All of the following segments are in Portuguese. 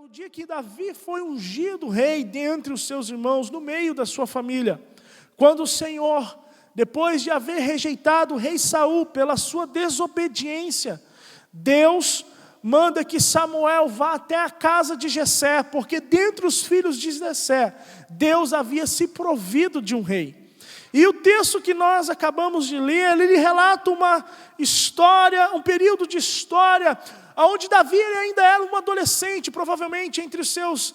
o dia que Davi foi ungido rei dentre os seus irmãos, no meio da sua família. Quando o Senhor, depois de haver rejeitado o rei Saul pela sua desobediência, Deus manda que Samuel vá até a casa de Jessé, porque dentre os filhos de Jessé, Deus havia se provido de um rei. E o texto que nós acabamos de ler, ele relata uma história, um período de história, onde Davi ainda era um adolescente, provavelmente entre os seus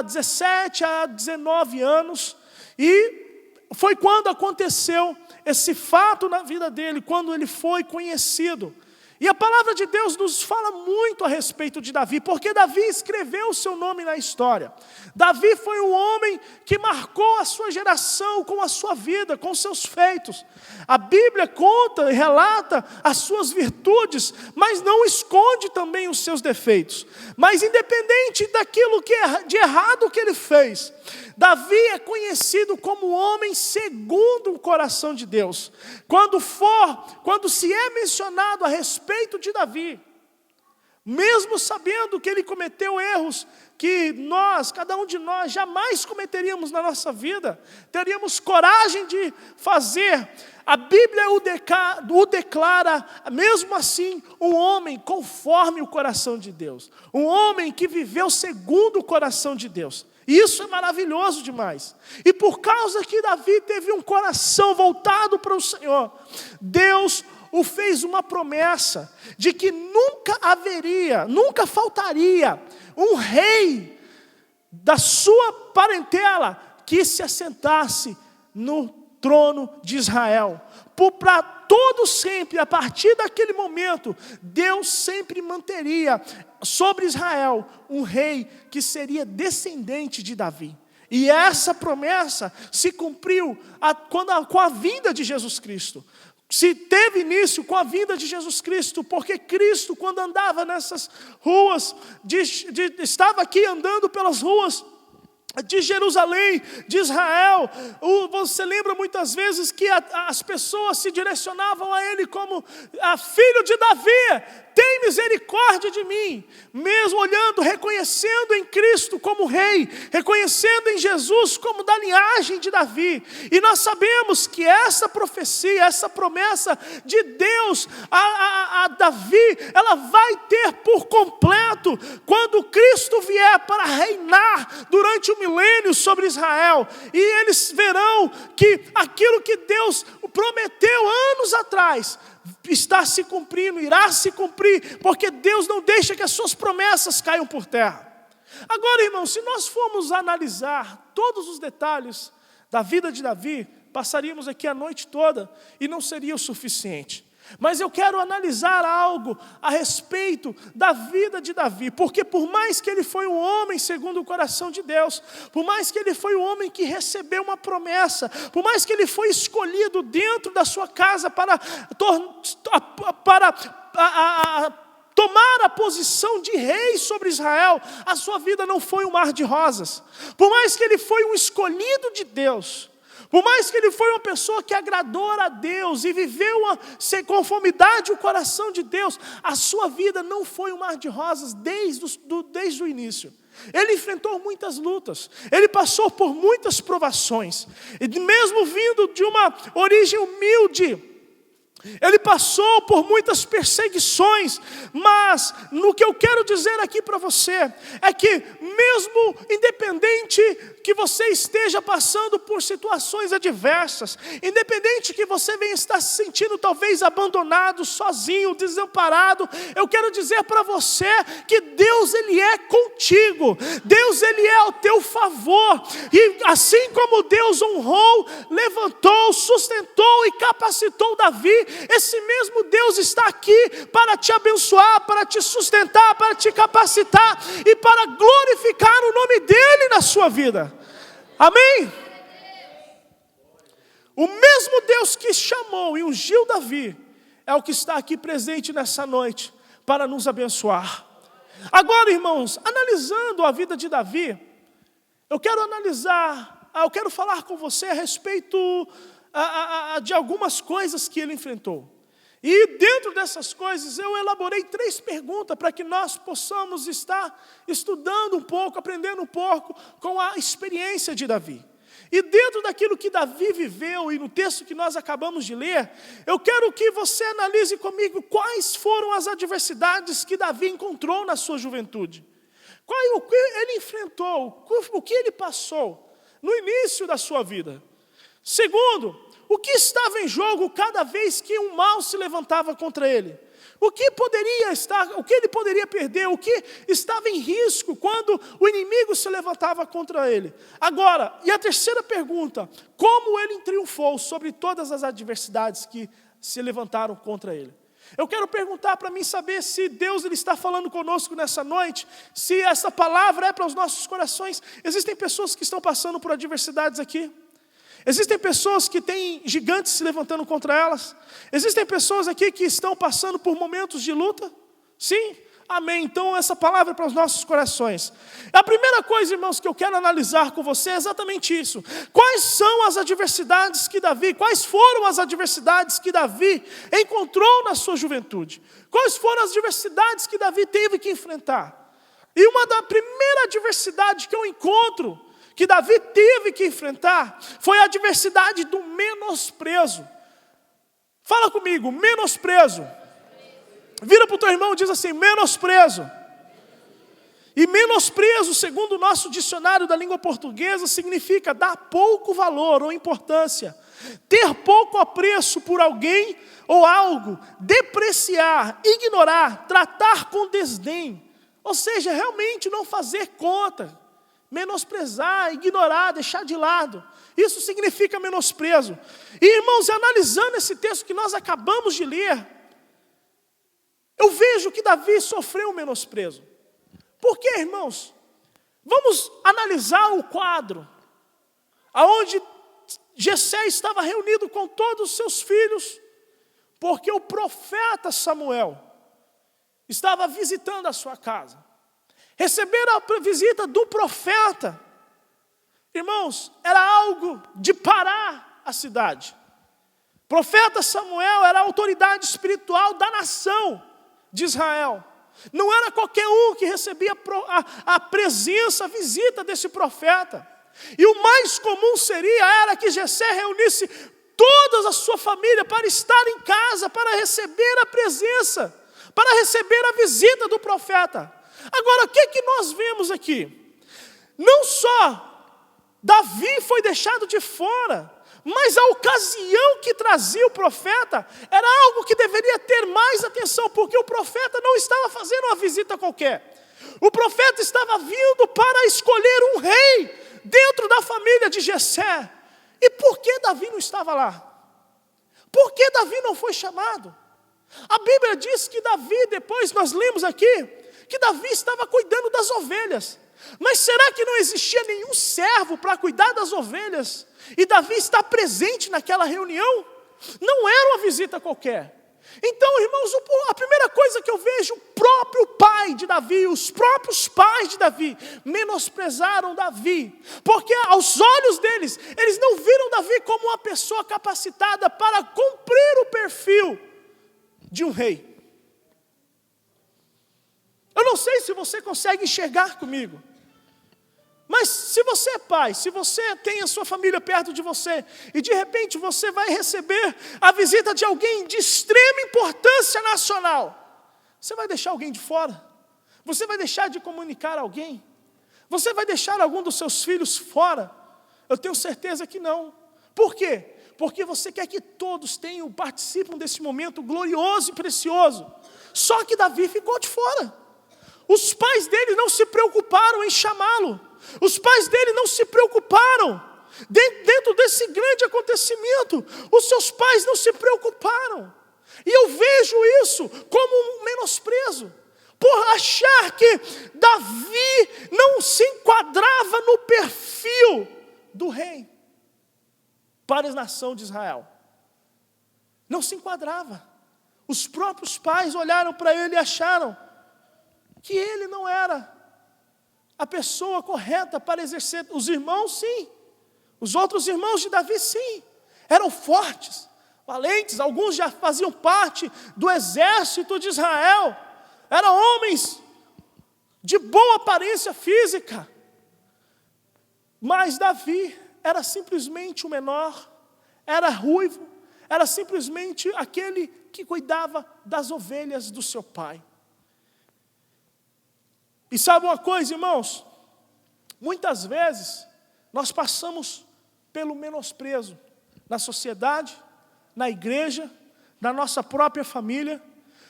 17 a 19 anos, e foi quando aconteceu esse fato na vida dele, quando ele foi conhecido. E a palavra de Deus nos fala muito a respeito de Davi, porque Davi escreveu o seu nome na história. Davi foi um homem que marcou a sua geração com a sua vida, com seus feitos. A Bíblia conta e relata as suas virtudes, mas não esconde também os seus defeitos. Mas independente daquilo de errado que ele fez, Davi é conhecido como homem segundo o coração de Deus. Quando se é mencionado a respeito de Davi, mesmo sabendo que ele cometeu erros que cada um de nós jamais cometeríamos na nossa vida, teríamos coragem de fazer, a Bíblia o declara, mesmo assim, um homem conforme o coração de Deus. Um homem que viveu segundo o coração de Deus. E isso é maravilhoso demais. E por causa que Davi teve um coração voltado para o Senhor, Deus o fez uma promessa de que nunca faltaria um rei da sua parentela que se assentasse no trono de Israel. Para todo sempre, a partir daquele momento, Deus sempre manteria sobre Israel um rei que seria descendente de Davi. E essa promessa se cumpriu com a vinda de Jesus Cristo. Se teve início com a vinda de Jesus Cristo, porque Cristo, quando andava nessas ruas, estava aqui andando pelas ruas de Jerusalém, de Israel, você lembra muitas vezes que as pessoas se direcionavam a ele como filho de Davi, tem misericórdia de mim, mesmo olhando, reconhecendo em Cristo como rei, reconhecendo em Jesus como da linhagem de Davi. E nós sabemos que essa profecia, essa promessa de Deus a Davi, ela vai ter por completo quando Cristo vier para reinar durante o milênio sobre Israel. E eles verão que aquilo que Deus prometeu anos atrás está se cumprindo, irá se cumprir, porque Deus não deixa que as suas promessas caiam por terra. Agora, irmãos, se nós formos analisar todos os detalhes da vida de Davi, passaríamos aqui a noite toda e não seria o suficiente. Mas eu quero analisar algo a respeito da vida de Davi, porque por mais que ele foi um homem segundo o coração de Deus, por mais que ele foi um homem que recebeu uma promessa, por mais que ele foi escolhido dentro da sua casa para tomar a posição de rei sobre Israel, a sua vida não foi um mar de rosas. Por mais que ele foi um escolhido de Deus, por mais que ele foi uma pessoa que agradou a Deus e viveu sem conformidade o coração de Deus, a sua vida não foi um mar de rosas desde o início. Ele enfrentou muitas lutas, ele passou por muitas provações, e mesmo vindo de uma origem humilde, ele passou por muitas perseguições, mas no que eu quero dizer aqui para você, é que mesmo independente que você esteja passando por situações adversas, independente que você venha estar se sentindo talvez abandonado, sozinho, desamparado, eu quero dizer para você que Deus ele é contigo, Deus ele é ao teu favor, e assim como Deus honrou, levantou, sustentou e capacitou Davi, esse mesmo Deus está aqui para te abençoar, para te sustentar, para te capacitar e para glorificar o nome dEle na sua vida. Amém? O mesmo Deus que chamou e ungiu Davi é o que está aqui presente nessa noite para nos abençoar. Agora, irmãos, analisando a vida de Davi, eu quero falar com você a respeito de algumas coisas que ele enfrentou. E dentro dessas coisas eu elaborei 3 perguntas para que nós possamos estar estudando um pouco, aprendendo um pouco com a experiência de Davi. E dentro daquilo que Davi viveu e no texto que nós acabamos de ler, eu quero que você analise comigo quais foram as adversidades que Davi encontrou na sua juventude. O que ele enfrentou, o que ele passou no início da sua vida. Segundo, o que estava em jogo cada vez que um mal se levantava contra ele? O que ele poderia perder? O que estava em risco quando o inimigo se levantava contra ele? Agora, e a terceira pergunta, como ele triunfou sobre todas as adversidades que se levantaram contra ele? Eu quero perguntar para mim saber se Deus ele está falando conosco nessa noite, se essa palavra é para os nossos corações. Existem pessoas que estão passando por adversidades aqui. Existem pessoas que têm gigantes se levantando contra elas. Existem pessoas aqui que estão passando por momentos de luta. Sim, amém. Então essa palavra é para os nossos corações. A primeira coisa, irmãos, que eu quero analisar com você é exatamente isso. Quais foram as adversidades que Davi encontrou na sua juventude? Quais foram as adversidades que Davi teve que enfrentar? E uma da primeira adversidade que eu encontro que Davi teve que enfrentar foi a adversidade do menosprezo. Fala comigo, menosprezo. Vira para o teu irmão e diz assim, menosprezo. E menosprezo, segundo o nosso dicionário da língua portuguesa, significa dar pouco valor ou importância, ter pouco apreço por alguém ou algo, depreciar, ignorar, tratar com desdém. Ou seja, realmente não fazer conta. Menosprezar, ignorar, deixar de lado. Isso significa menosprezo. E irmãos, analisando esse texto que nós acabamos de ler, eu vejo que Davi sofreu um menosprezo. Por quê, irmãos? Vamos analisar o quadro, aonde Jessé estava reunido com todos os seus filhos, porque o profeta Samuel estava visitando a sua casa. Receber a visita do profeta, irmãos, era algo de parar a cidade. O profeta Samuel era a autoridade espiritual da nação de Israel. Não era qualquer um que recebia a presença, a visita desse profeta. E o mais comum era que Jessé reunisse toda a sua família para estar em casa, para receber a presença, para receber a visita do profeta. Agora, o que nós vemos aqui? Não só Davi foi deixado de fora, mas a ocasião que trazia o profeta era algo que deveria ter mais atenção, porque o profeta não estava fazendo uma visita qualquer. O profeta estava vindo para escolher um rei dentro da família de Jessé. E por que Davi não estava lá? Por que Davi não foi chamado? A Bíblia diz que Davi, depois nós lemos aqui, que Davi estava cuidando das ovelhas. Mas será que não existia nenhum servo para cuidar das ovelhas? E Davi está presente naquela reunião? Não era uma visita qualquer. Então, irmãos, a primeira coisa que eu vejo, o próprio pai de Davi, os próprios pais de Davi, menosprezaram Davi. Porque aos olhos deles, eles não viram Davi como uma pessoa capacitada para cumprir o perfil de um rei. Eu não sei se você consegue enxergar comigo, mas se você é pai, se você tem a sua família perto de você, e de repente você vai receber a visita de alguém de extrema importância nacional, você vai deixar alguém de fora? Você vai deixar de comunicar a alguém? Você vai deixar algum dos seus filhos fora? Eu tenho certeza que não. Por quê? Porque você quer que todos participem desse momento glorioso e precioso. Só que Davi ficou de fora. Os pais dele não se preocuparam em chamá-lo. Os pais dele não se preocuparam. Dentro desse grande acontecimento, os seus pais não se preocuparam. E eu vejo isso como um menosprezo. Por achar que Davi não se enquadrava no perfil do rei para a nação de Israel. Não se enquadrava. Os próprios pais olharam para ele e acharam que ele não era a pessoa correta para exercer. Os irmãos, sim. Os outros irmãos de Davi, sim. Eram fortes, valentes, alguns já faziam parte do exército de Israel, eram homens de boa aparência física, mas Davi era simplesmente o menor, era ruivo, era simplesmente aquele que cuidava das ovelhas do seu pai. E sabe uma coisa, irmãos? Muitas vezes nós passamos pelo menosprezo na sociedade, na igreja, na nossa própria família,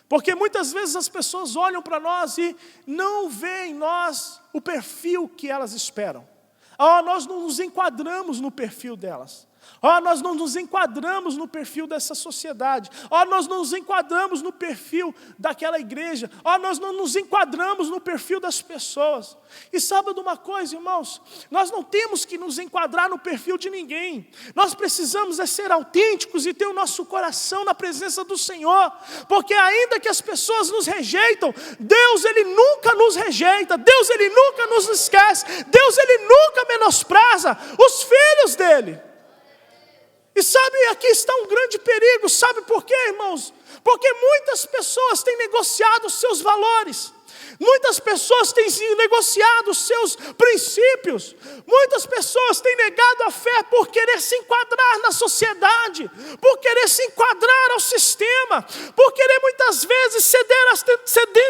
porque muitas vezes as pessoas olham para nós e não veem em nós o perfil que elas esperam. Nós não nos enquadramos no perfil delas. Nós não nos enquadramos no perfil dessa sociedade. Nós não nos enquadramos no perfil daquela igreja. Nós não nos enquadramos no perfil das pessoas. E sabe de uma coisa, irmãos? Nós não temos que nos enquadrar no perfil de ninguém. Nós precisamos ser autênticos e ter o nosso coração na presença do Senhor. Porque ainda que as pessoas nos rejeitam, Deus, Ele nunca nos rejeita. Deus, Ele nunca nos esquece. Deus, Ele nunca menospreza os filhos dEle. E sabe, aqui está um grande perigo, sabe por quê, irmãos? Porque muitas pessoas têm negociado os seus valores, muitas pessoas têm negociado os seus princípios, muitas pessoas têm negado a fé por querer se enquadrar na sociedade, por querer se enquadrar ao sistema, por querer muitas vezes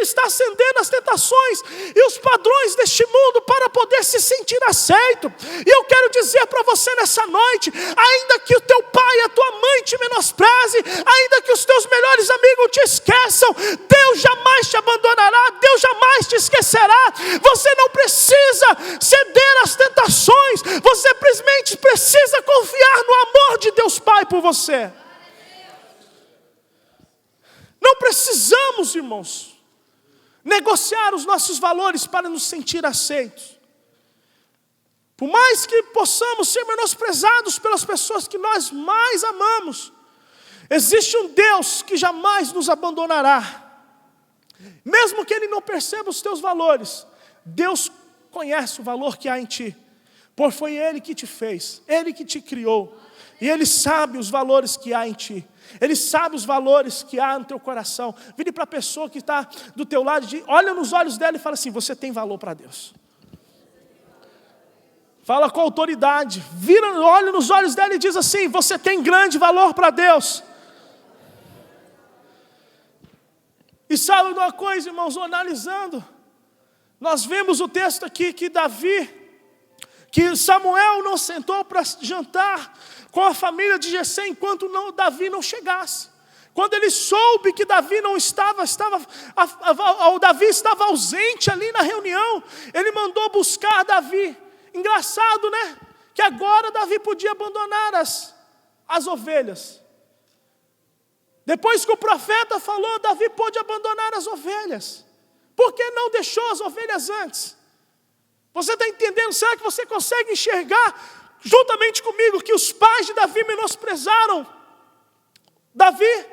estar cedendo às tentações e os padrões deste mundo para poder se sentir aceito. E eu quero dizer para você nessa noite, ainda que o teu pai e a tua mãe te menospreze, ainda que os teus melhores amigos te esqueçam, Deus jamais te abandonará, Deus jamais te esquecerá. Você não precisa ceder às tentações, você simplesmente precisa confiar no amor de Deus Pai por você. Não precisamos, irmãos, negociar os nossos valores para nos sentir aceitos. Por mais que possamos ser menosprezados pelas pessoas que nós mais amamos, existe um Deus que jamais nos abandonará. Mesmo que Ele não perceba os teus valores, Deus conhece o valor que há em ti. Pois foi Ele que te fez, Ele que te criou. E Ele sabe os valores que há em ti. Ele sabe os valores que há no teu coração. Vire para a pessoa que está do teu lado, olha nos olhos dela e fala assim: você tem valor para Deus. Fala com autoridade. Olha nos olhos dela e diz assim: você tem grande valor para Deus. E sabe uma coisa, irmãos, analisando, nós vemos o texto aqui que Samuel não sentou para jantar com a família de Jessé enquanto Davi não chegasse. Quando ele soube que Davi não Davi estava ausente ali na reunião, ele mandou buscar Davi. Engraçado, né? Que agora Davi podia abandonar as ovelhas. Depois que o profeta falou, Davi pôde abandonar as ovelhas. Por que não deixou as ovelhas antes? Você está entendendo? Será que você consegue enxergar, juntamente comigo, que os pais de Davi menosprezaram Davi?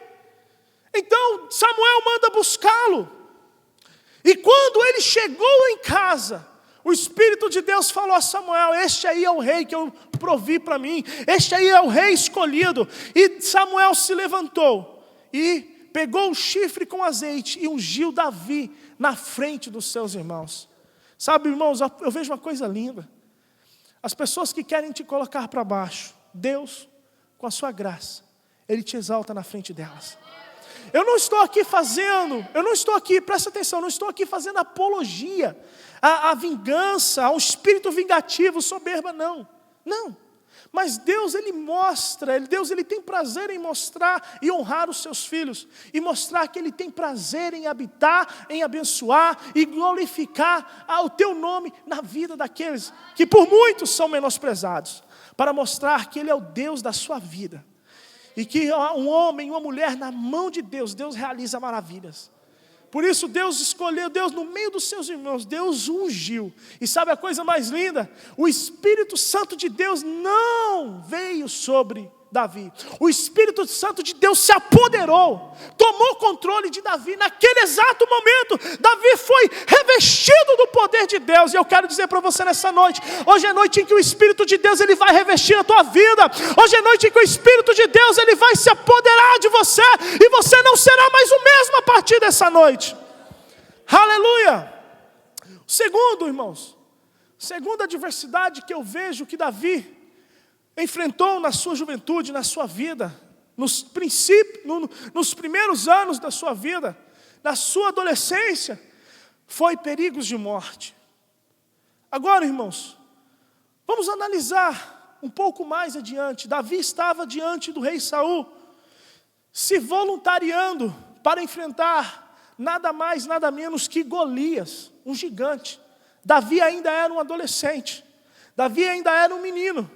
Então Samuel manda buscá-lo. E quando ele chegou em casa, o Espírito de Deus falou a Samuel: este aí é o rei que eu provi para mim, este aí é o rei escolhido. E Samuel se levantou e pegou o chifre com azeite e ungiu Davi na frente dos seus irmãos. Sabe, irmãos, eu vejo uma coisa linda. As pessoas que querem te colocar para baixo, Deus, com a sua graça, Ele te exalta na frente delas. Eu não estou aqui presta atenção, não estou aqui fazendo apologia à vingança, ao espírito vingativo, soberba, não. Mas Deus, Ele mostra, Deus, Ele tem prazer em mostrar e honrar os seus filhos, e mostrar que Ele tem prazer em habitar, em abençoar e glorificar o teu nome na vida daqueles que por muitos são menosprezados, para mostrar que Ele é o Deus da sua vida, e que um homem e uma mulher na mão de Deus, Deus realiza maravilhas. Por isso Deus escolheu, Deus no meio dos seus irmãos, Deus ungiu. E sabe a coisa mais linda? O Espírito Santo de Deus não veio sobre Davi. O Espírito Santo de Deus se apoderou, tomou controle de Davi. Naquele exato momento, Davi foi revestido do poder de Deus. E eu quero dizer para você nessa noite, hoje é noite em que o Espírito de Deus ele vai revestir a tua vida. Hoje é noite em que o Espírito de Deus ele vai se apoderar de você, e você não será mais o mesmo a partir dessa noite. Aleluia! Segundo, irmãos, segunda adversidade que eu vejo que Davi enfrentou na sua juventude, na sua vida, nos primeiros anos da sua vida, na sua adolescência, foi perigos de morte. Agora, irmãos, vamos analisar um pouco mais adiante. Davi estava diante do rei Saul, se voluntariando para enfrentar nada mais, nada menos que Golias, um gigante. Davi ainda era um adolescente, Davi ainda era um menino,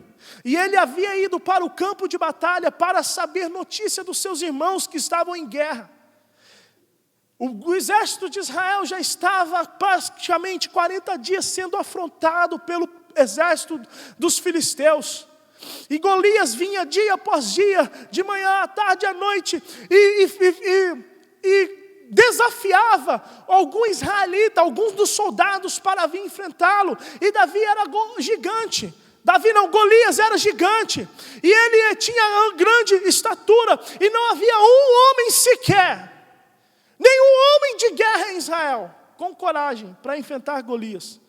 e ele havia ido para o campo de batalha para saber notícia dos seus irmãos que estavam em guerra. O exército de Israel já estava praticamente 40 dias sendo afrontado pelo exército dos filisteus. E Golias vinha dia após dia, de manhã, à tarde, à noite, e desafiava algum israelita, alguns dos soldados para vir enfrentá-lo. E Davi era gigante. Golias era gigante, e ele tinha grande estatura, e não havia um homem sequer, nenhum homem de guerra em Israel, com coragem para enfrentar Golias.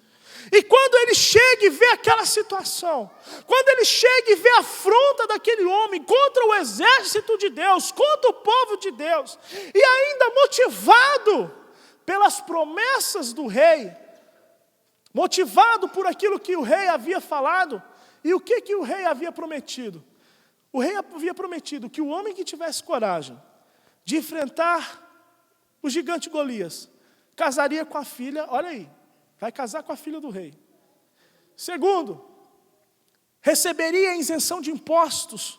E quando ele chega e vê aquela situação, quando ele chega e vê a afronta daquele homem contra o exército de Deus, contra o povo de Deus, e ainda motivado pelas promessas do rei, motivado por aquilo que o rei havia falado. E o que o rei havia prometido? O rei havia prometido que o homem que tivesse coragem de enfrentar o gigante Golias, casaria com a filha, olha aí, vai casar com a filha do rei. Segundo, receberia a isenção de impostos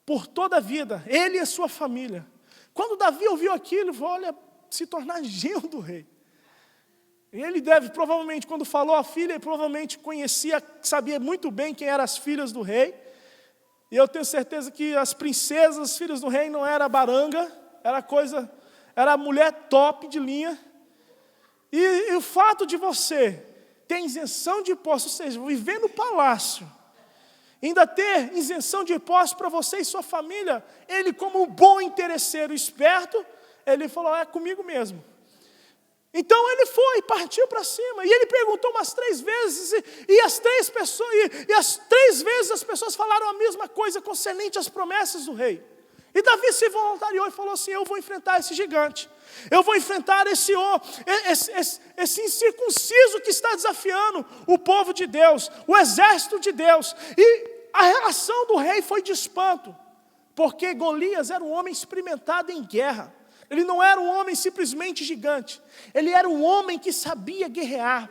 por toda a vida, ele e a sua família. Quando Davi ouviu aquilo, ele falou, olha, se tornar genro do rei. Ele provavelmente, quando falou a filha, ele provavelmente sabia muito bem quem eram as filhas do rei. E eu tenho certeza que as princesas, as filhas do rei, não era baranga, era mulher top de linha. E o fato de você ter isenção de impostos, ou seja, viver no palácio, ainda ter isenção de impostos para você e sua família, ele, como um bom interesseiro esperto, ele falou, é comigo mesmo. Então ele partiu para cima, e ele perguntou umas 3 vezes, e as 3 vezes as pessoas falaram a mesma coisa concernente às promessas do rei. E Davi se voluntariou e falou assim, eu vou enfrentar esse gigante, eu vou enfrentar esse incircunciso que está desafiando o povo de Deus, o exército de Deus. E a reação do rei foi de espanto, porque Golias era um homem experimentado em guerra. Ele não era um homem simplesmente gigante, ele era um homem que sabia guerrear.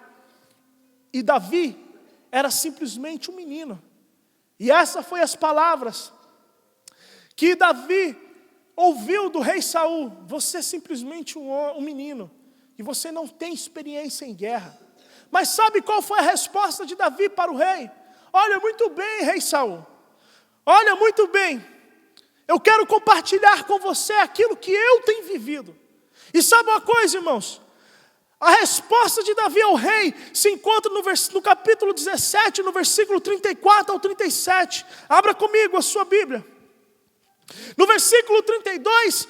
E Davi era simplesmente um menino. E essas foram as palavras que Davi ouviu do rei Saul: você é simplesmente um menino, e você não tem experiência em guerra. Mas sabe qual foi a resposta de Davi para o rei? Olha muito bem, rei Saul, olha muito bem, eu quero compartilhar com você aquilo que eu tenho vivido. E sabe uma coisa, irmãos? A resposta de Davi ao rei se encontra no capítulo 17, no versículo 34 ao 37. Abra comigo a sua Bíblia. No versículo 32,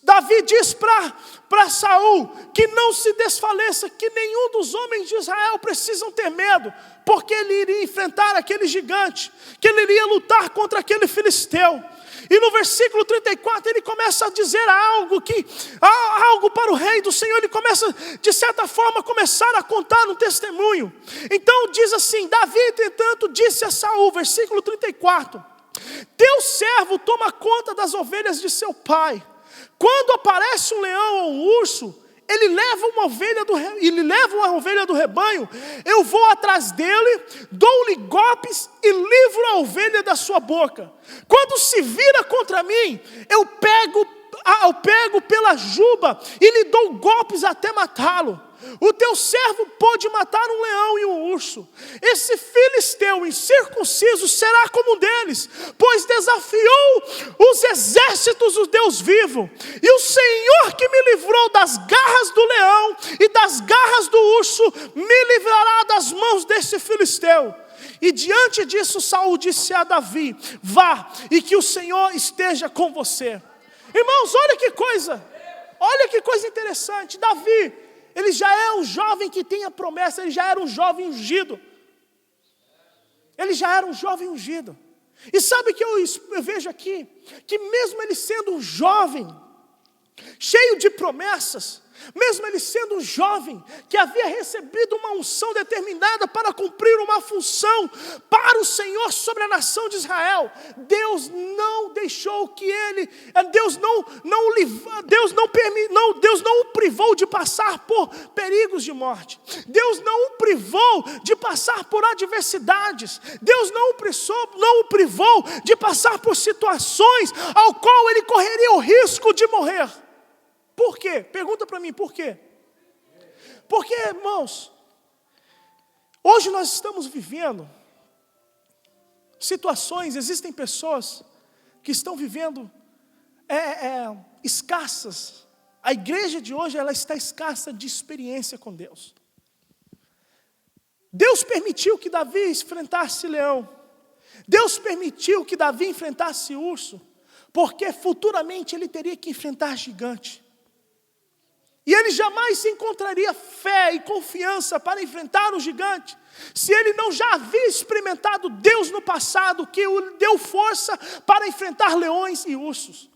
Davi diz para Saul que não se desfaleça, que nenhum dos homens de Israel precisam ter medo, porque ele iria enfrentar aquele gigante, que ele iria lutar contra aquele filisteu. E no versículo 34 ele começa a dizer algo para o rei do Senhor. Ele começa, de certa forma, a contar um testemunho. Então diz assim: Davi, entretanto, disse a Saul, versículo 34: teu servo toma conta das ovelhas de seu pai. Quando aparece um leão ou um urso, ele leva uma ovelha do rebanho, eu vou atrás dele, dou-lhe golpes e livro a ovelha da sua boca. Quando se vira contra mim, eu pego pela juba e lhe dou golpes até matá-lo. o teu servo pôde matar um leão e um urso. Esse filisteu incircunciso será como um deles, pois desafiou os exércitos do Deus vivo. E o Senhor que me livrou das garras do leão e das garras do urso, me livrará das mãos desse filisteu. E diante disso Saul disse a Davi: vá, e que o Senhor esteja com você. Irmãos, olha que coisa interessante. Davi, ele já é um jovem que tem a promessa, ele já era um jovem ungido. E sabe o que eu vejo aqui? Que mesmo ele sendo um jovem, cheio de promessas, mesmo ele sendo um jovem, que havia recebido uma unção determinada para cumprir uma função para o Senhor sobre a nação de Israel, Deus não deixou que ele, Deus não o privou de passar por perigos de morte, Deus não o privou de passar por adversidades, Deus não o privou de passar por situações ao qual ele correria o risco de morrer. Por quê? Pergunta para mim, por quê? Porque, irmãos, hoje nós estamos vivendo situações, existem pessoas que estão vivendo escassas. A igreja de hoje, ela está escassa de experiência com Deus. Deus permitiu que Davi enfrentasse leão. Deus permitiu que Davi enfrentasse urso, porque futuramente ele teria que enfrentar gigante. E ele jamais se encontraria fé e confiança para enfrentar o gigante, se ele não já havia experimentado Deus no passado, que o deu força para enfrentar leões e ursos.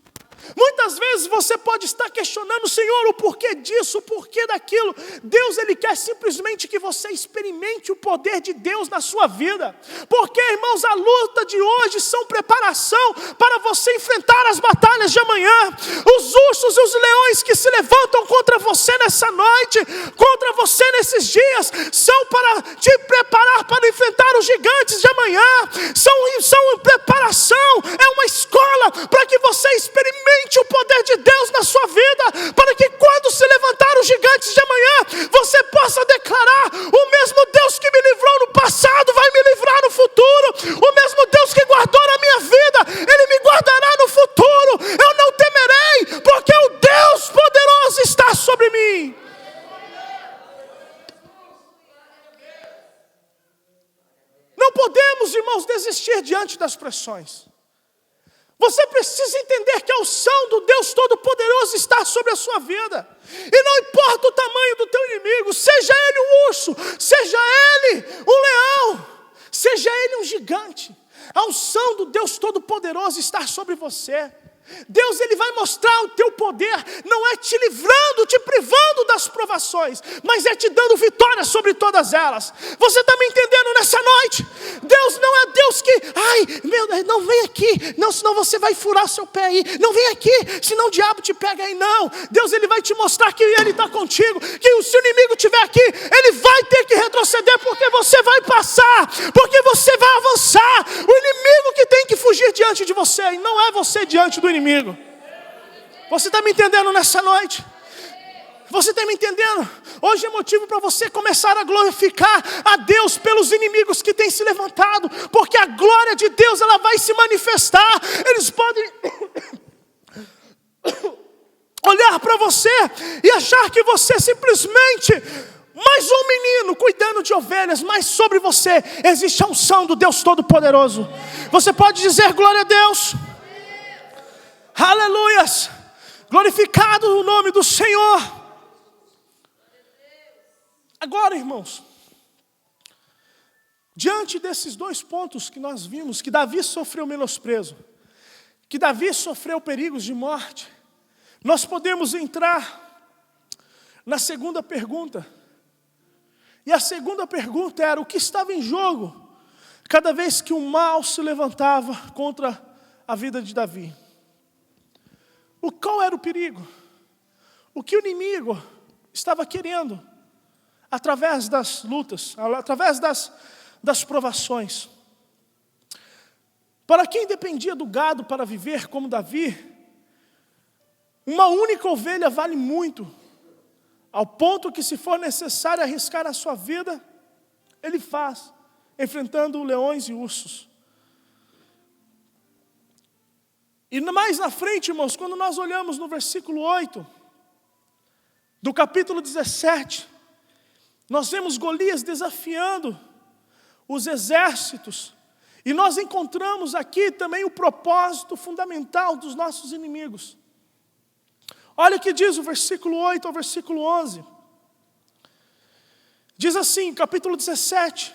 Muitas vezes você pode estar questionando, Senhor, o porquê disso, o porquê daquilo. Deus, Ele quer simplesmente que você experimente o poder de Deus na sua vida. Porque, irmãos, a luta de hoje são preparação para você enfrentar as batalhas de amanhã. Os ursos e os leões que se levantam contra você nessa noite, contra você nesses dias, são para te preparar para enfrentar os gigantes de amanhã. São preparação, é uma escola para que você experimente o poder de Deus na sua vida, para que quando se levantar os gigantes de amanhã, você possa declarar: o mesmo Deus que me livrou no passado vai me livrar no futuro, o mesmo Deus que guardou a minha vida, Ele me guardará no futuro. Eu não temerei, porque o Deus poderoso está sobre mim. Não podemos, irmãos, desistir diante das pressões. Você precisa entender que a unção do Deus Todo-Poderoso está sobre a sua vida. E não importa o tamanho do teu inimigo, seja ele um urso, seja ele um leão, seja ele um gigante. A unção do Deus Todo-Poderoso está sobre você. Deus, Ele vai mostrar o teu poder, não é te livrando, te privando das provações, mas é te dando vitória sobre todas elas. Você está me entendendo nessa noite? Deus não é Deus que, não vem aqui, não, senão você vai furar seu pé aí, não vem aqui, senão o diabo te pega aí, não. Deus, Ele vai te mostrar que Ele está contigo, que se o inimigo estiver aqui, ele vai ter que retroceder, porque você vai passar, porque você vai avançar. O inimigo que tem que fugir diante de você, e não é você diante do inimigo. Você está me entendendo nessa noite? Você está me entendendo? Hoje é motivo para você começar a glorificar a Deus pelos inimigos que têm se levantado, porque a glória de Deus, ela vai se manifestar. Eles podem olhar para você e achar que você é simplesmente mais um menino cuidando de ovelhas, mas sobre você existe a unção do Deus Todo-Poderoso. Você pode dizer glória a Deus? Aleluias, glorificado o nome do Senhor. Agora, irmãos, diante desses dois pontos que nós vimos, que Davi sofreu menosprezo, que Davi sofreu perigos de morte, nós podemos entrar na segunda pergunta. E a segunda pergunta era: o que estava em jogo cada vez que o mal se levantava contra a vida de Davi? Qual era o perigo? O que o inimigo estava querendo através das lutas, através das provações? Para quem dependia do gado para viver como Davi, uma única ovelha vale muito ao ponto que, se for necessário arriscar a sua vida, ele faz, enfrentando leões e ursos. E mais na frente, irmãos, quando nós olhamos no versículo 8, do capítulo 17, nós vemos Golias desafiando os exércitos, e nós encontramos aqui também o propósito fundamental dos nossos inimigos. Olha o que diz o versículo 8 ao versículo 11. Diz assim, capítulo 17,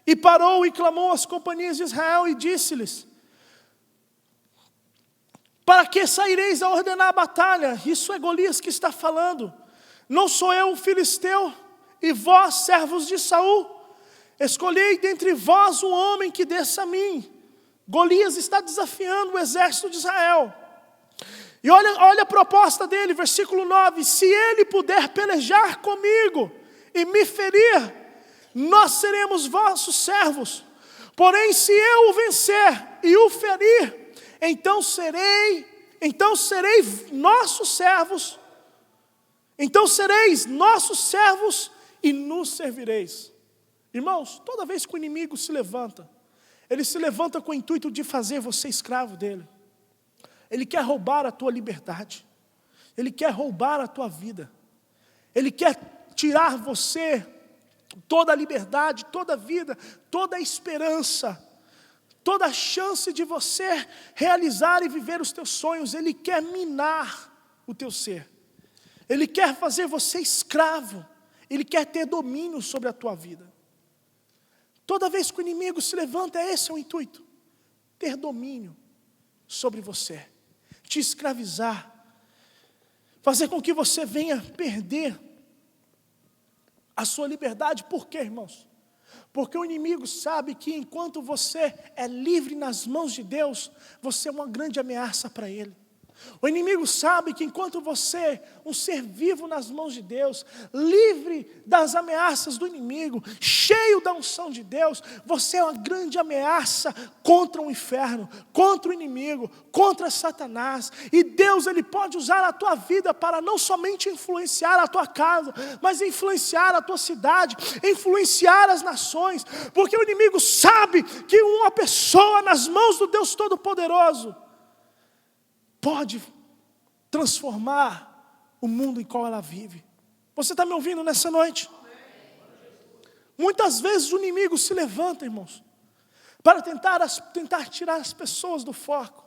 e parou e clamou às companhias de Israel e disse-lhes: para que saireis a ordenar a batalha? Isso é Golias que está falando. Não sou eu o filisteu, e vós, servos de Saul? Escolhei dentre vós um homem que desça a mim. Golias está desafiando o exército de Israel. E olha a proposta dele, versículo 9. Se ele puder pelejar comigo e me ferir, nós seremos vossos servos. Porém, se eu o vencer e o ferir, então sereis nossos servos. Então sereis nossos servos e nos servireis. Irmãos, toda vez que o inimigo se levanta, ele se levanta com o intuito de fazer você escravo dele. Ele quer roubar a tua liberdade. Ele quer roubar a tua vida. Ele quer tirar você toda a liberdade, toda a vida, toda a esperança, toda a chance de você realizar e viver os teus sonhos. Ele quer minar o teu ser. Ele quer fazer você escravo. Ele quer ter domínio sobre a tua vida. Toda vez que o inimigo se levanta, esse é o intuito. Ter domínio sobre você. Te escravizar. Fazer com que você venha perder a sua liberdade. Por quê, irmãos? Porque o inimigo sabe que enquanto você é livre nas mãos de Deus, você é uma grande ameaça para ele. O inimigo sabe que enquanto você, um ser vivo nas mãos de Deus, livre das ameaças do inimigo, cheio da unção de Deus, você é uma grande ameaça contra o inferno, contra o inimigo, contra Satanás. E Deus, Ele pode usar a tua vida para não somente influenciar a tua casa, mas influenciar a tua cidade, influenciar as nações, porque o inimigo sabe que uma pessoa nas mãos do Deus Todo-Poderoso pode transformar o mundo em qual ela vive. Você está me ouvindo nessa noite? Muitas vezes o inimigo se levanta, irmãos, para tentar tirar as pessoas do foco,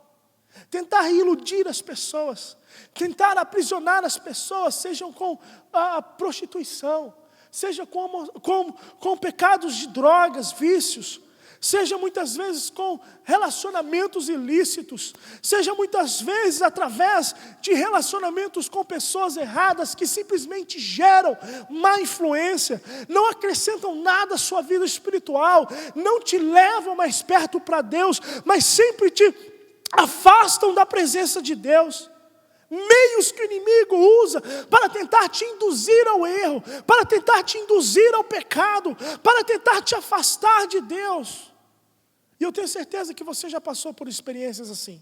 tentar iludir as pessoas, tentar aprisionar as pessoas, sejam com a prostituição, seja com pecados de drogas, vícios, seja muitas vezes com relacionamentos ilícitos, seja muitas vezes através de relacionamentos com pessoas erradas que simplesmente geram má influência, não acrescentam nada à sua vida espiritual, não te levam mais perto para Deus, mas sempre te afastam da presença de Deus. Meios que o inimigo usa para tentar te induzir ao erro, para tentar te induzir ao pecado, para tentar te afastar de Deus. E eu tenho certeza que você já passou por experiências assim.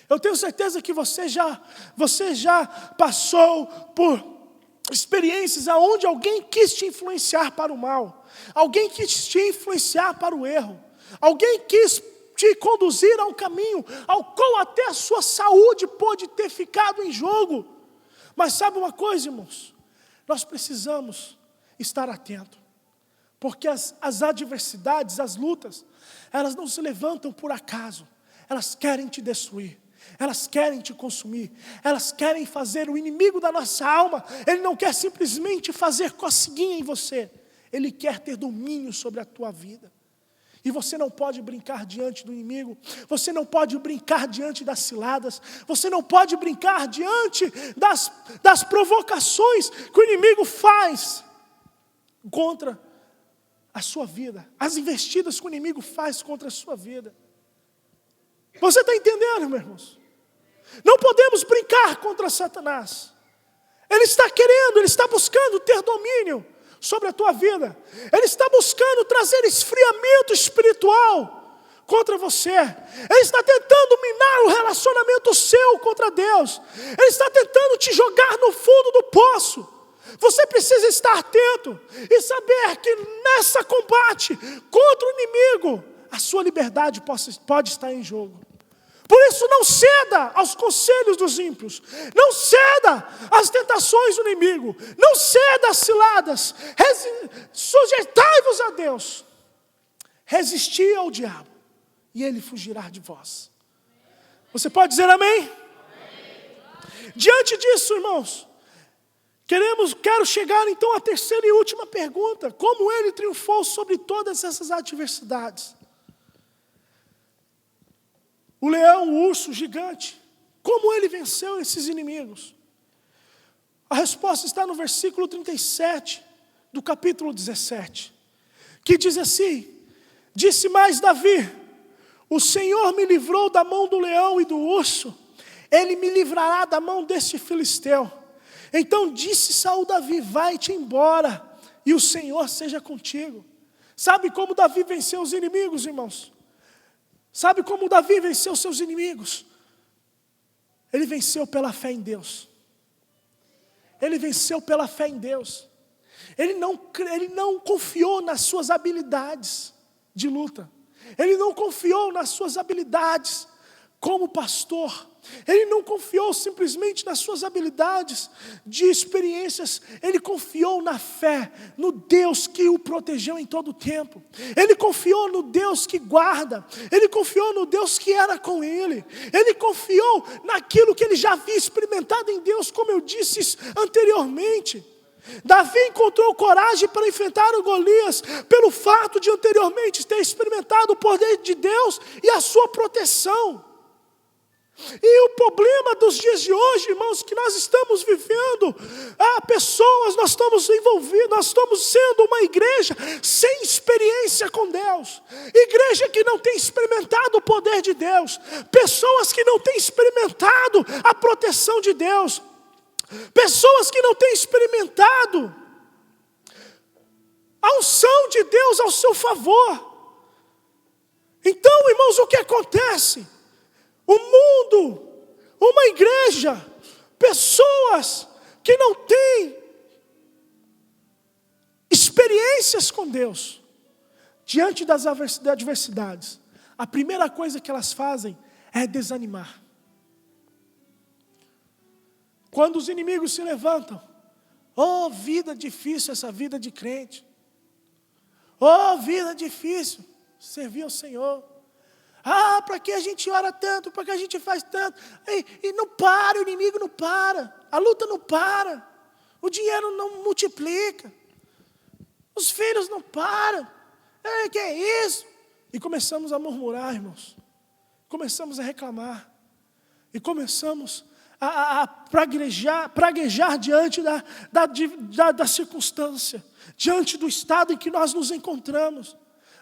Eu tenho certeza que você já passou por experiências onde alguém quis te influenciar para o mal, alguém quis te influenciar para o erro, alguém quis te conduzir a um caminho ao qual até a sua saúde pode ter ficado em jogo. Mas sabe uma coisa, irmãos? Nós precisamos estar atentos, porque as adversidades, as lutas, elas não se levantam por acaso. Elas querem te destruir, elas querem te consumir, elas querem fazer o inimigo da nossa alma. Ele não quer simplesmente fazer coceguinha em você, ele quer ter domínio sobre a tua vida. E você não pode brincar diante do inimigo, você não pode brincar diante das ciladas, você não pode brincar diante das provocações que o inimigo faz contra a sua vida, as investidas que o inimigo faz contra a sua vida. Você está entendendo, meus irmãos? Não podemos brincar contra Satanás. Ele está buscando ter domínio sobre a tua vida. Ele está buscando trazer esfriamento espiritual contra você. Ele está tentando minar o relacionamento seu contra Deus. Ele está tentando te jogar no fundo do poço, Você precisa estar atento e saber que nessa combate contra o inimigo, a sua liberdade pode estar em jogo. Por isso não ceda aos conselhos dos ímpios, não ceda às tentações do inimigo, não ceda às ciladas, sujeitai-vos a Deus, resisti ao diabo e ele fugirá de vós. Você pode dizer amém? Amém. Diante disso, irmãos, quero chegar então à terceira e última pergunta: como ele triunfou sobre todas essas adversidades? O leão, o urso, o gigante, como ele venceu esses inimigos? A resposta está no versículo 37 do capítulo 17, que diz assim: disse mais Davi: o Senhor me livrou da mão do leão e do urso, ele me livrará da mão deste filisteu. Então disse Saul a Davi: vai-te embora, e o Senhor seja contigo. Sabe como Davi venceu os inimigos, irmãos? Sabe como Davi venceu seus inimigos? Ele venceu pela fé em Deus. Ele venceu pela fé em Deus. Ele não confiou nas suas habilidades de luta. Ele não confiou nas suas habilidades como pastor. Ele não confiou simplesmente nas suas habilidades de experiências. Ele confiou na fé, no Deus que o protegeu em todo o tempo. Ele confiou no Deus que guarda. Ele confiou no Deus que era com ele. Ele confiou naquilo que ele já havia experimentado em Deus, como eu disse anteriormente. Davi encontrou coragem para enfrentar o Golias pelo fato de anteriormente ter experimentado o poder de Deus e a sua proteção. E o problema dos dias de hoje, irmãos, que nós estamos vivendo, pessoas, nós estamos envolvidos, nós estamos sendo uma igreja sem experiência com Deus, igreja que não tem experimentado o poder de Deus, pessoas que não têm experimentado a proteção de Deus, pessoas que não têm experimentado a unção de Deus ao seu favor. Então, irmãos, o que acontece? O mundo, uma igreja, pessoas que não têm experiências com Deus, diante das adversidades, a primeira coisa que elas fazem é desanimar. Quando os inimigos se levantam, oh, vida difícil essa vida de crente, oh, vida difícil servir ao Senhor. Para que a gente ora tanto, para que a gente faz tanto, e não para, o inimigo não para, a luta não para, o dinheiro não multiplica, os filhos não param, que é isso? E começamos a murmurar, irmãos, começamos a reclamar, e começamos a praguejar diante da circunstância, diante do estado em que nós nos encontramos.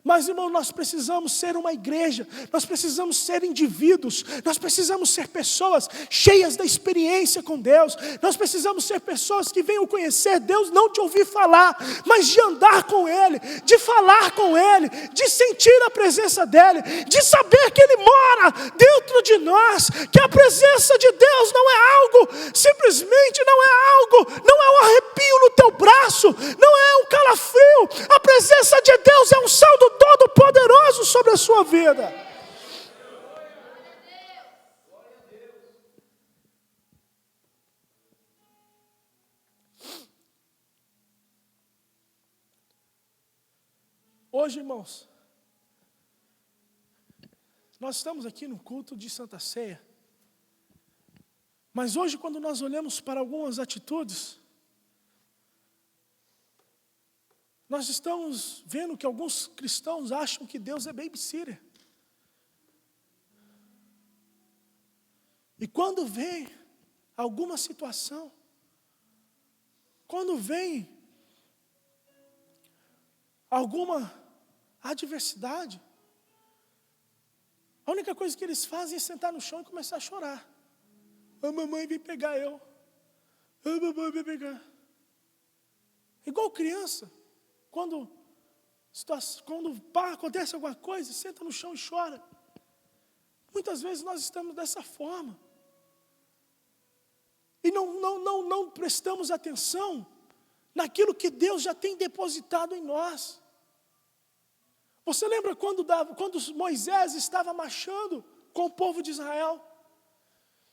Mas, irmão, nós precisamos ser uma igreja, nós precisamos ser indivíduos, nós precisamos ser pessoas cheias da experiência com Deus, nós precisamos ser pessoas que venham conhecer Deus, não de ouvir falar, mas de andar com Ele, de falar com Ele, de sentir a presença dEle, de saber que Ele mora dentro de nós, que a presença de Deus não é algo, simplesmente não é um arrepio no teu braço, não é um calafrio, a presença de Deus é um sal do Todo-Poderoso sobre a sua vida. Hoje, irmãos, nós estamos aqui no culto de Santa Ceia, mas hoje, quando nós olhamos para algumas atitudes, nós estamos vendo que alguns cristãos acham que Deus é babysitter. E quando vem alguma situação, quando vem alguma adversidade, a única coisa que eles fazem é sentar no chão e começar a chorar. A mamãe vem pegar eu. A mamãe vem pegar. Igual criança. Quando acontece alguma coisa, senta no chão e chora. Muitas vezes nós estamos dessa forma. E não prestamos atenção naquilo que Deus já tem depositado em nós. Você lembra quando Moisés estava marchando com o povo de Israel?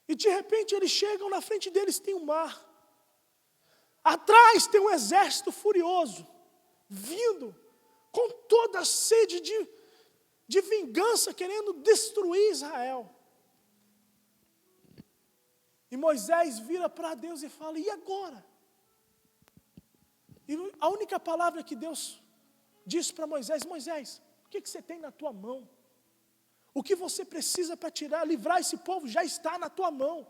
E de repente eles chegam, na frente deles tem um mar. Atrás tem um exército furioso, vindo com toda a sede de vingança, querendo destruir Israel. E Moisés vira para Deus e fala: e agora? E a única palavra que Deus disse para Moisés: Moisés, o que você tem na tua mão? O que você precisa para livrar esse povo já está na tua mão.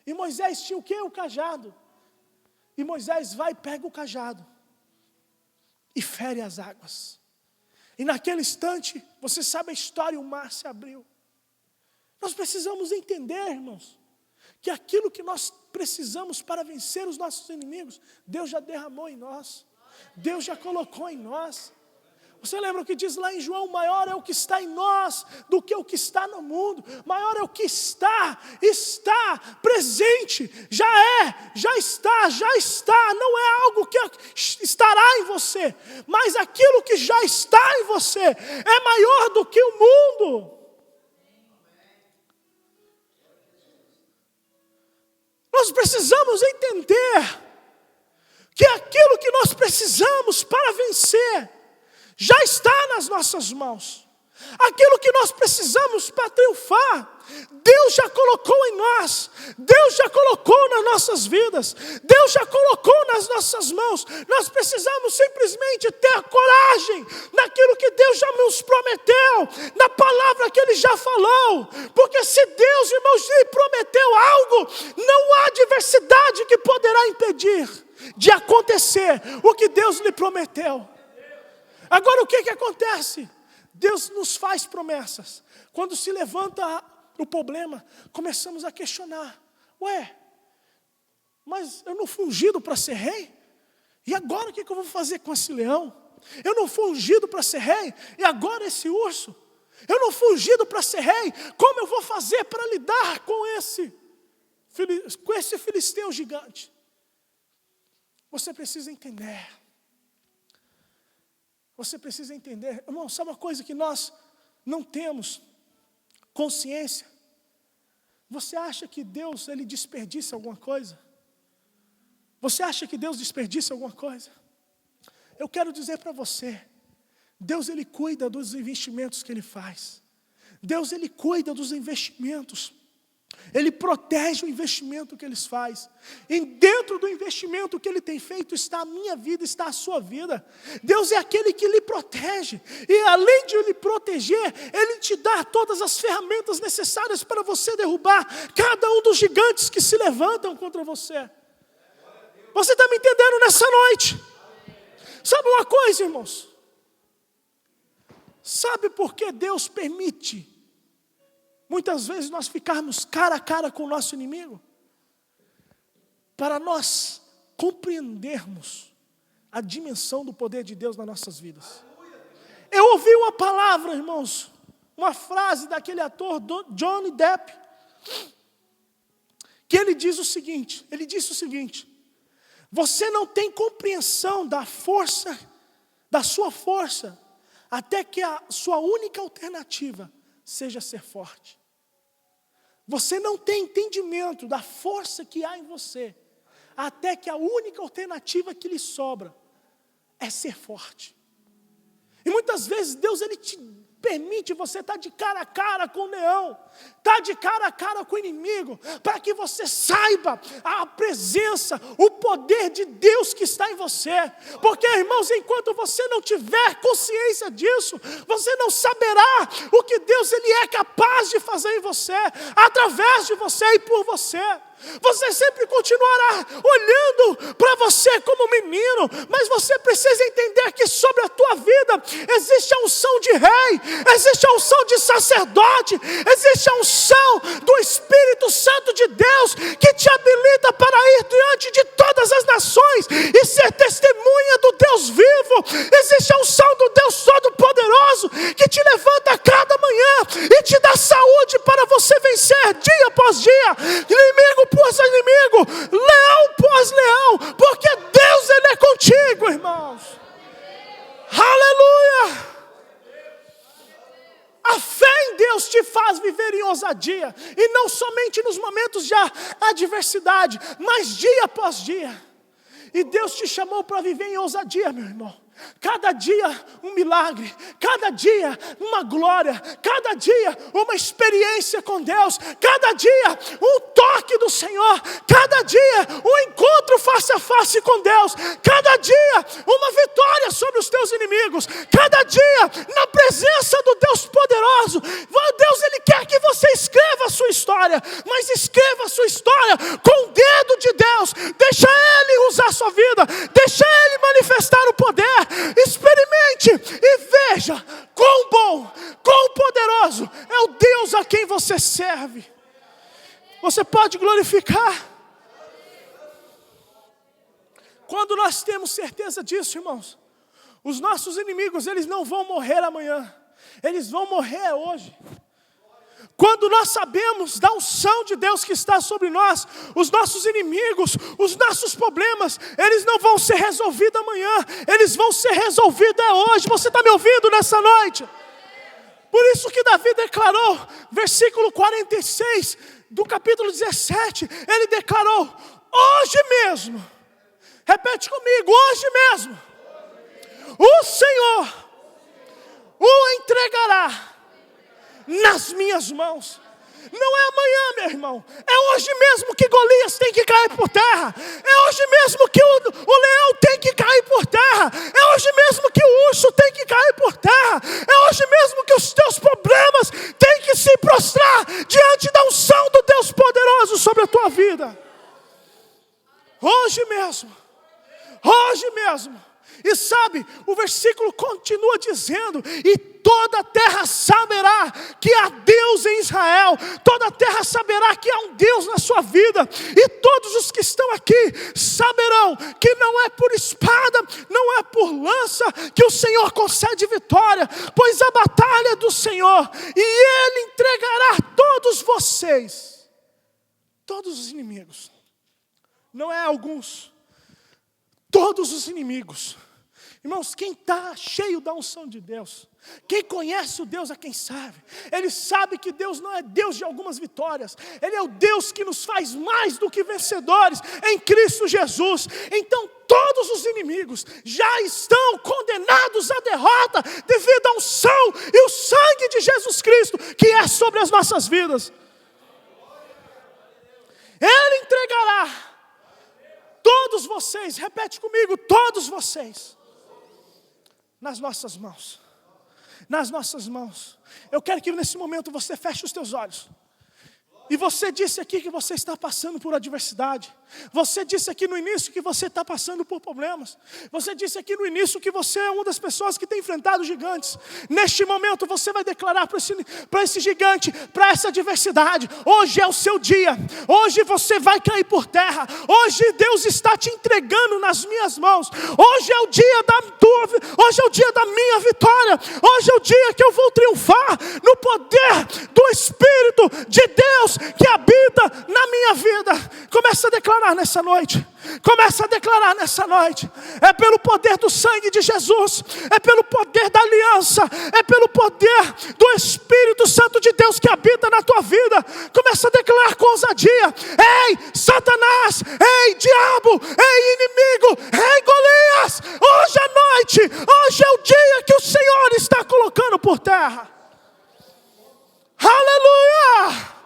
E Moisés tinha o quê? O cajado. E Moisés vai e pega o cajado e fere as águas. E naquele instante, você sabe a história, o mar se abriu. Nós precisamos entender, irmãos, que aquilo que nós precisamos para vencer os nossos inimigos, Deus já derramou em nós. Deus já colocou em nós. Você lembra o que diz lá em João? Maior é o que está em nós do que o que está no mundo. Maior é o que está presente, já está. Não é algo que estará em você, mas aquilo que já está em você é maior do que o mundo. Nós precisamos entender que aquilo que nós precisamos para vencer já está nas nossas mãos. Aquilo que nós precisamos para triunfar, Deus já colocou em nós. Deus já colocou nas nossas vidas. Deus já colocou nas nossas mãos. Nós precisamos simplesmente ter a coragem naquilo que Deus já nos prometeu, na palavra que Ele já falou. Porque se Deus, irmãos, lhe prometeu algo, não há adversidade que poderá impedir de acontecer o que Deus lhe prometeu. Agora o que acontece? Deus nos faz promessas. Quando se levanta o problema, começamos a questionar. Mas eu não fui ungido para ser rei? E agora o que eu vou fazer com esse leão? Eu não fui ungido para ser rei? E agora esse urso? Eu não fui ungido para ser rei? Como eu vou fazer para lidar com esse filisteu gigante? Você precisa entender. Você precisa entender. Irmão, sabe uma coisa que nós não temos consciência? Você acha que Deus, Ele desperdiça alguma coisa? Você acha que Deus desperdiça alguma coisa? Eu quero dizer para você, Deus, Ele cuida dos investimentos que Ele faz. Deus, Ele cuida dos investimentos. Ele protege o investimento que Ele faz. E dentro do investimento que Ele tem feito está a minha vida, está a sua vida. Deus é aquele que lhe protege. E além de lhe proteger, Ele te dá todas as ferramentas necessárias para você derrubar cada um dos gigantes que se levantam contra você. Você está me entendendo nessa noite? Sabe uma coisa, irmãos? Sabe por que Deus permite muitas vezes nós ficarmos cara a cara com o nosso inimigo? Para nós compreendermos a dimensão do poder de Deus nas nossas vidas. Eu ouvi uma palavra, irmãos, uma frase daquele ator Johnny Depp, que ele disse o seguinte: você não tem compreensão da sua força, até que a sua única alternativa seja ser forte. Você não tem entendimento da força que há em você, até que a única alternativa que lhe sobra é ser forte. E muitas vezes Deus, Ele te permite você estar de cara a cara com o leão, estar de cara a cara com o inimigo, para que você saiba a presença, o poder de Deus que está em você. Porque, irmãos, enquanto você não tiver consciência disso, você não saberá o que Deus, Ele é capaz de fazer em você, através de você e por você. Você sempre continuará olhando para você como menino, mas você precisa entender que sobre a tua vida existe a unção de rei, existe a unção de sacerdote, existe a unção do Espírito Santo de Deus, que te habilita para ir diante de todas as nações e ser testemunha do Deus vivo. Existe a unção do Deus Todo-Poderoso, que te levanta a cada manhã e te dá saúde para você vencer dia após dia, inimigo após inimigo, leão após leão, porque Deus, Ele é contigo. Deus te faz viver em ousadia, e não somente nos momentos de adversidade, mas dia após dia. E Deus te chamou para viver em ousadia, meu irmão. Cada dia um milagre, cada dia uma glória, cada dia uma experiência com Deus, cada dia um toque do Senhor, cada dia um encontro face a face com Deus, cada dia uma vitória sobre os teus inimigos, cada dia na presença do Deus poderoso. Deus, Ele quer que você escreva a sua história, mas escreva a sua história com o dedo de Deus. Deixa Ele usar a sua vida, deixa Ele manifestar o poder. Experimente e veja quão bom, quão poderoso é o Deus a quem você serve. Você pode glorificar. Quando nós temos certeza disso, irmãos, os nossos inimigos, eles não vão morrer amanhã, eles vão morrer hoje. Quando nós sabemos da unção de Deus que está sobre nós, os nossos inimigos, os nossos problemas, eles não vão ser resolvidos amanhã, eles vão ser resolvidos hoje. Você está me ouvindo nessa noite? Por isso que Davi declarou, versículo 46 do capítulo 17, ele declarou: hoje mesmo, repete comigo, hoje mesmo, o Senhor o entregará nas minhas mãos. Não é amanhã, meu irmão, é hoje mesmo que Golias tem que cair por terra, é hoje mesmo que o leão tem que cair por terra, é hoje mesmo que o urso tem que cair por terra, é hoje mesmo que os teus problemas têm que se prostrar diante da unção do Deus poderoso sobre a tua vida. Hoje mesmo, hoje mesmo. E sabe, o versículo continua dizendo: e toda a terra saberá que há Deus em Israel, toda a terra saberá que há um Deus na sua vida, e todos os que estão aqui saberão que não é por espada, não é por lança que o Senhor concede vitória, pois a batalha é do Senhor, e Ele entregará todos vocês, todos os inimigos, não é alguns, todos os inimigos. Irmãos, quem está cheio da unção de Deus, quem conhece o Deus a quem serve, ele sabe que Deus não é Deus de algumas vitórias, Ele é o Deus que nos faz mais do que vencedores em Cristo Jesus. Então todos os inimigos já estão condenados à derrota devido à unção e o sangue de Jesus Cristo que é sobre as nossas vidas. Ele entregará todos vocês, repete comigo, todos vocês, nas nossas mãos. Nas nossas mãos. Eu quero que nesse momento você feche os teus olhos. E você disse aqui que você está passando por adversidade. Você disse aqui no início que você está passando por problemas. Você disse aqui no início que você é uma das pessoas que tem enfrentado gigantes. Neste momento você vai declarar para esse gigante, para essa adversidade: hoje é o seu dia. Hoje você vai cair por terra. Hoje Deus está te entregando nas minhas mãos. Hoje é o dia hoje é o dia da minha vitória. Hoje é o dia que eu vou triunfar no poder do Espírito de Deus que habita na minha vida. Começa a declarar nessa noite. Começa a declarar nessa noite. É pelo poder do sangue de Jesus, é pelo poder da aliança, é pelo poder do Espírito Santo de Deus que habita na tua vida. Começa a declarar com ousadia: ei, Satanás, ei, diabo, ei, inimigo, ei, Golias, hoje à noite, hoje é o dia que o Senhor está colocando por terra. Aleluia!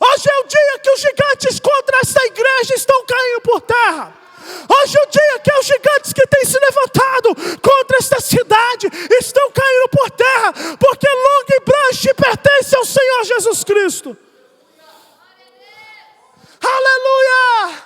Hoje é o dia que os gigantes contra esta igreja estão caindo por terra. Hoje é o dia que os gigantes que têm se levantado contra esta cidade estão caindo por terra, porque Long Branch pertence ao Senhor Jesus Cristo. Aleluia!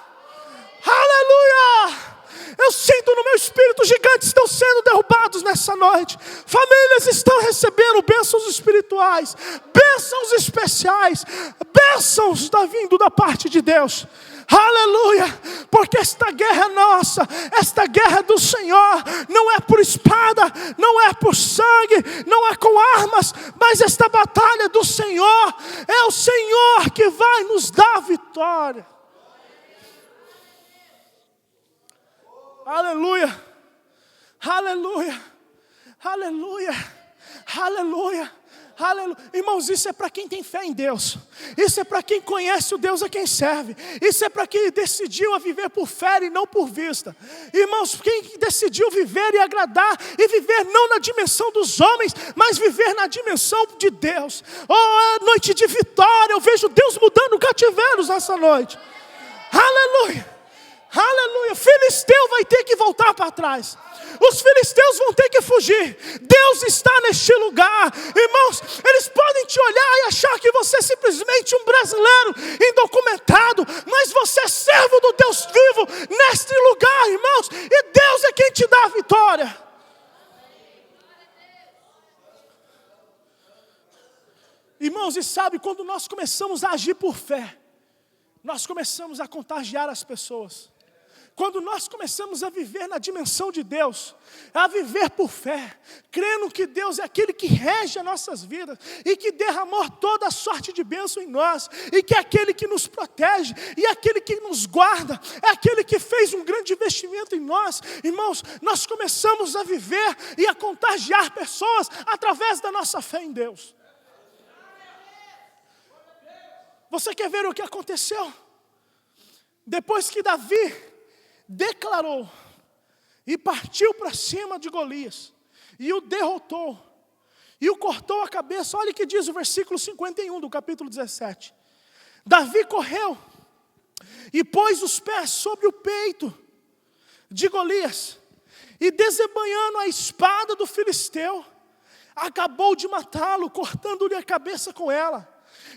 Aleluia! Eu sinto no meu espírito, gigantes estão sendo derrubados nessa noite. Famílias estão recebendo bênçãos espirituais, bênçãos especiais, bênçãos vindo da parte de Deus. Aleluia, porque esta guerra é nossa, esta guerra é do Senhor, não é por espada, não é por sangue, não é com armas, mas esta batalha é do Senhor, é o Senhor que vai nos dar vitória. Aleluia, aleluia, aleluia, aleluia, Aleluia. Irmãos, isso é para quem tem fé em Deus. Isso é para quem conhece o Deus a quem serve. Isso é para quem decidiu a viver por fé e não por vista. Irmãos, quem decidiu viver e agradar e viver não na dimensão dos homens, mas viver na dimensão de Deus. Oh, é noite de vitória. Eu vejo Deus mudando cativeiros nessa noite. Aleluia. Aleluia. Filisteu vai ter que voltar para trás. Os filisteus vão ter que fugir. Deus está neste lugar. Irmãos, eles podem te olhar e achar que você é simplesmente um brasileiro indocumentado, mas você é servo do Deus vivo neste lugar, irmãos, e Deus é quem te dá a vitória. Irmãos, e sabe, quando nós começamos a agir por fé, nós começamos a contagiar as pessoas. Quando nós começamos a viver na dimensão de Deus, a viver por fé, crendo que Deus é aquele que rege as nossas vidas, e que derramou toda a sorte de bênção em nós, e que é aquele que nos protege, e é aquele que nos guarda, é aquele que fez um grande investimento em nós. Irmãos, nós começamos a viver e a contagiar pessoas através da nossa fé em Deus. Você quer ver o que aconteceu? Depois que Davi declarou e partiu para cima de Golias e o derrotou e o cortou a cabeça. Olha o que diz o versículo 51 do capítulo 17. Davi correu e pôs os pés sobre o peito de Golias e, desembanhando a espada do filisteu, acabou de matá-lo, cortando-lhe a cabeça com ela.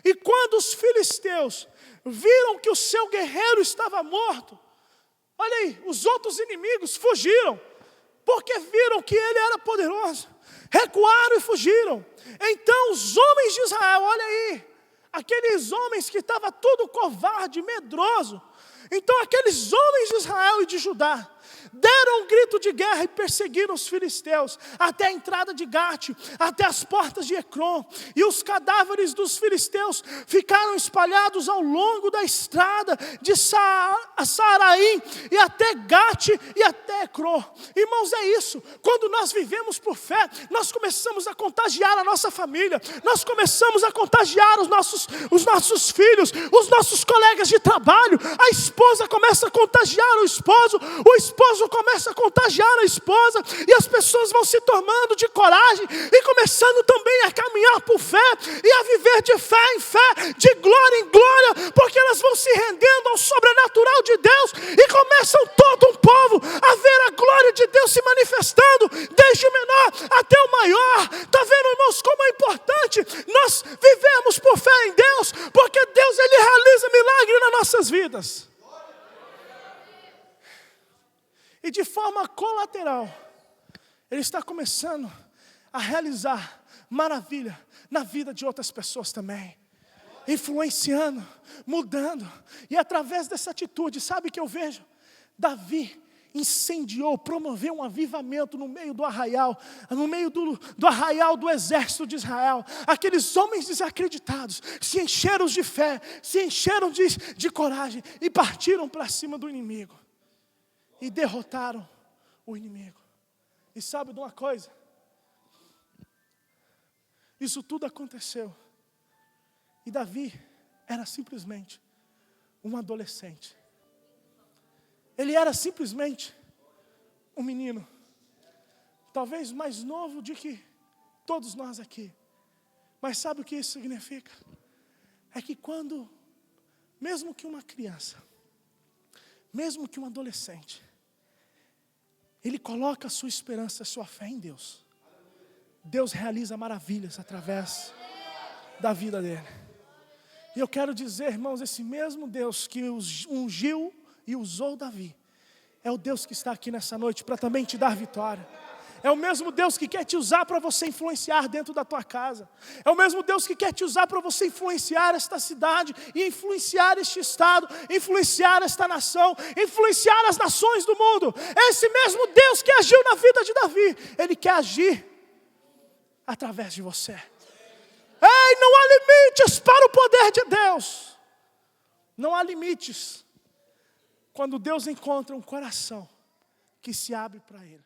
E quando os filisteus viram que o seu guerreiro estava morto, olha aí, os outros inimigos fugiram, porque viram que ele era poderoso, recuaram e fugiram. Então os homens de Israel, olha aí, aqueles homens que estavam tudo covarde, medroso, então aqueles homens de Israel e de Judá, deram um grito de guerra e perseguiram os filisteus, até a entrada de Gate, até as portas de Ecrom, e os cadáveres dos filisteus ficaram espalhados ao longo da estrada de Saaraim, e até Gate e até Ecrom. Irmãos, é isso, quando nós vivemos por fé, nós começamos a contagiar a nossa família, nós começamos a contagiar os nossos filhos, os nossos colegas de trabalho, a esposa começa a contagiar o esposo começa a contagiar a esposa, e as pessoas vão se tomando de coragem, e começando também a caminhar por fé, e a viver de fé em fé, de glória em glória, porque elas vão se rendendo ao sobrenatural de Deus, e começam todo um povo a ver a glória de Deus se manifestando, desde o menor até o maior. Está vendo, irmãos, como é importante nós vivemos por fé em Deus, porque Deus, Ele realiza milagre nas nossas vidas. E de forma colateral, Ele está começando a realizar maravilha na vida de outras pessoas também. Influenciando, mudando. E através dessa atitude, sabe o que eu vejo? Davi incendiou, promoveu um avivamento no meio do arraial, no meio do arraial do exército de Israel. Aqueles homens desacreditados se encheram de fé, se encheram de coragem e partiram para cima do inimigo. E derrotaram o inimigo. E sabe de uma coisa? Isso tudo aconteceu. E Davi era simplesmente um adolescente. Ele era simplesmente um menino. Talvez mais novo do que todos nós aqui. Mas sabe o que isso significa? É que quando, mesmo que uma criança, mesmo que um adolescente, ele coloca a sua esperança, a sua fé em Deus, Deus realiza maravilhas através da vida dele. E eu quero dizer, irmãos, esse mesmo Deus que ungiu e usou Davi, é o Deus que está aqui nessa noite para também te dar vitória. É o mesmo Deus que quer te usar para você influenciar dentro da tua casa. É o mesmo Deus que quer te usar para você influenciar esta cidade, e influenciar este estado, influenciar esta nação, influenciar as nações do mundo. É esse mesmo Deus que agiu na vida de Davi. Ele quer agir através de você. Ei, não há limites para o poder de Deus. Não há limites quando Deus encontra um coração que se abre para Ele.